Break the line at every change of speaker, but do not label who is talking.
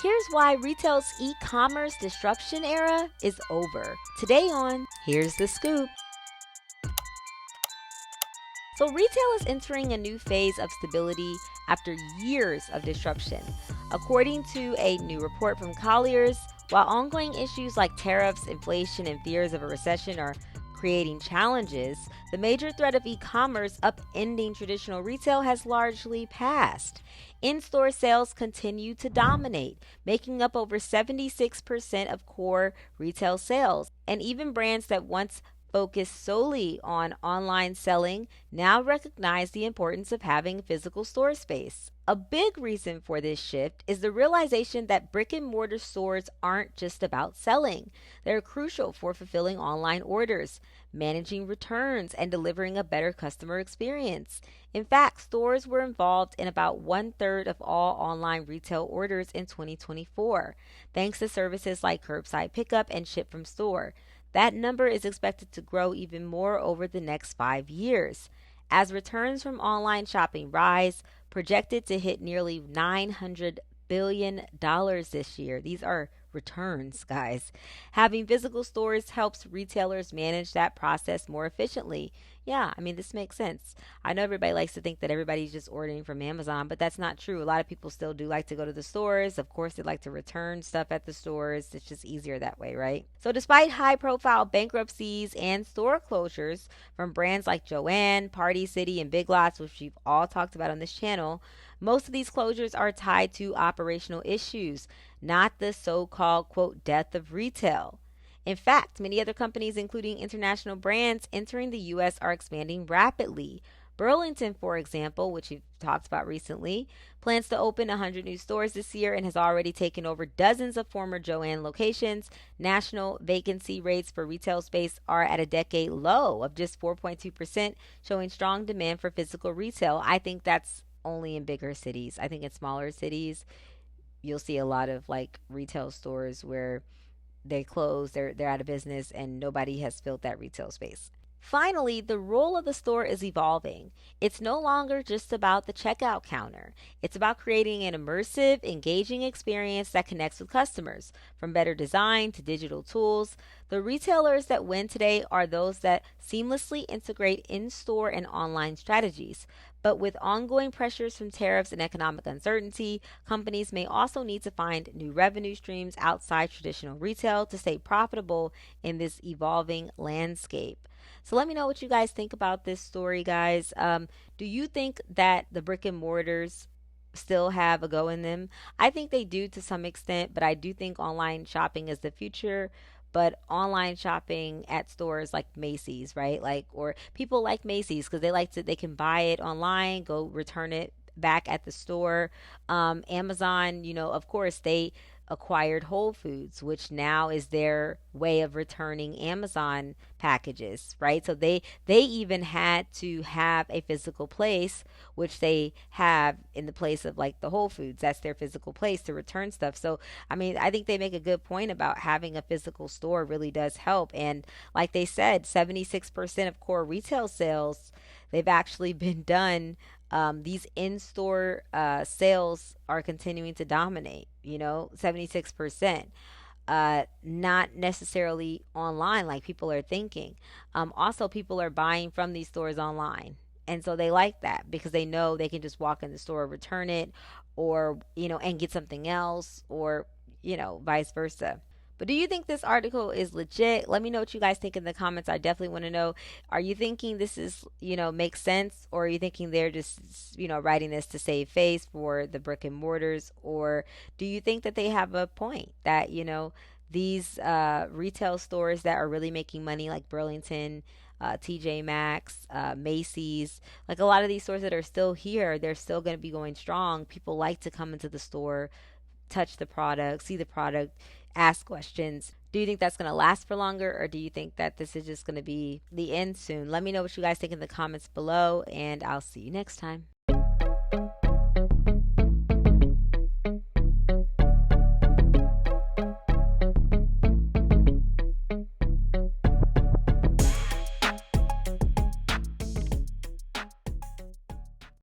Here's why retail's e-commerce disruption era is over. Today on Here's the Scoop. So retail is entering a new phase of stability after years of disruption. According to a new report from Colliers, while ongoing issues like tariffs, inflation, and fears of a recession are creating challenges, the major threat of e-commerce upending traditional retail has largely passed. In-store sales continue to dominate, making up over 76% of core retail sales. And even brands that once focused solely on online selling now recognize the importance of having physical store space. A big reason for this shift is the realization that brick and mortar stores aren't just about selling. They're crucial for fulfilling online orders, managing returns, and delivering a better customer experience. In fact, stores were involved in about 1/3 of all online retail orders in 2024, thanks to services like curbside pickup and ship from store. That number is expected to grow even more over the next 5 years. As returns from online shopping rise, projected to hit nearly $900 billion this year. These are returns, guys. Having physical stores helps retailers manage that process more efficiently. Yeah, I mean, this makes sense. I know everybody likes to think that everybody's just ordering from Amazon, but that's not true. A lot of people still do like to go to the stores. Of course, they like to return stuff at the stores. It's just easier that way, right? So, despite high profile bankruptcies and store closures from brands like Joann, Party City, and Big Lots, which we've all talked about on this channel, most of these closures are tied to operational issues, not the so called, quote, death of retail. In fact, many other companies, including international brands entering the U.S., are expanding rapidly. Burlington, for example, which we've talked about recently, plans to open 100 new stores this year and has already taken over dozens of former Joann locations. National vacancy rates for retail space are at a decade low of just 4.2%, showing strong demand for physical retail. I think that's only in bigger cities. I think in smaller cities, you'll see a lot of like retail stores where they close, they're out of business, and nobody has filled that retail space. Finally, the role of the store is evolving. It's no longer just about the checkout counter. It's about creating an immersive, engaging experience that connects with customers. From better design to digital tools, the retailers that win today are those that seamlessly integrate in-store and online strategies. But with ongoing pressures from tariffs and economic uncertainty, companies may also need to find new revenue streams outside traditional retail to stay profitable in this evolving landscape. So let me know what you guys think about this story, guys. Do you think that the brick and mortars still have a go in them? I think they do to some extent, but I do think online shopping is the future. But online shopping at stores like Macy's, right? Like, or people like Macy's because they can buy it online, go return it back at the store. Amazon, of course, they acquired Whole Foods, which now is their way of returning Amazon packages, right? So they even had to have a physical place, which they have in the place of like the Whole Foods. That's their physical place to return stuff. So I mean, I think they make a good point about having a physical store really does help. And like they said, 76% of core retail sales, they've actually been done. These in-store sales are continuing to dominate, 76%. Not necessarily online like people are thinking. Also, people are buying from these stores online. And so they like that because they know they can just walk in the store, return it, or, and get something else, or, vice versa. But do you think this article is legit? Let me know what you guys think in the comments. I definitely want to know. Are you thinking this is, makes sense? Or are you thinking they're just, writing this to save face for the brick and mortars? Or do you think that they have a point that, these retail stores that are really making money like Burlington, TJ Maxx, Macy's, like a lot of these stores that are still here, they're still going to be going strong. People like to come into the store, touch the product, see the product, ask questions. Do you think that's going to last for longer, or do you think that this is just going to be the end soon? Let me know what you guys think in the comments below, and I'll see you next time.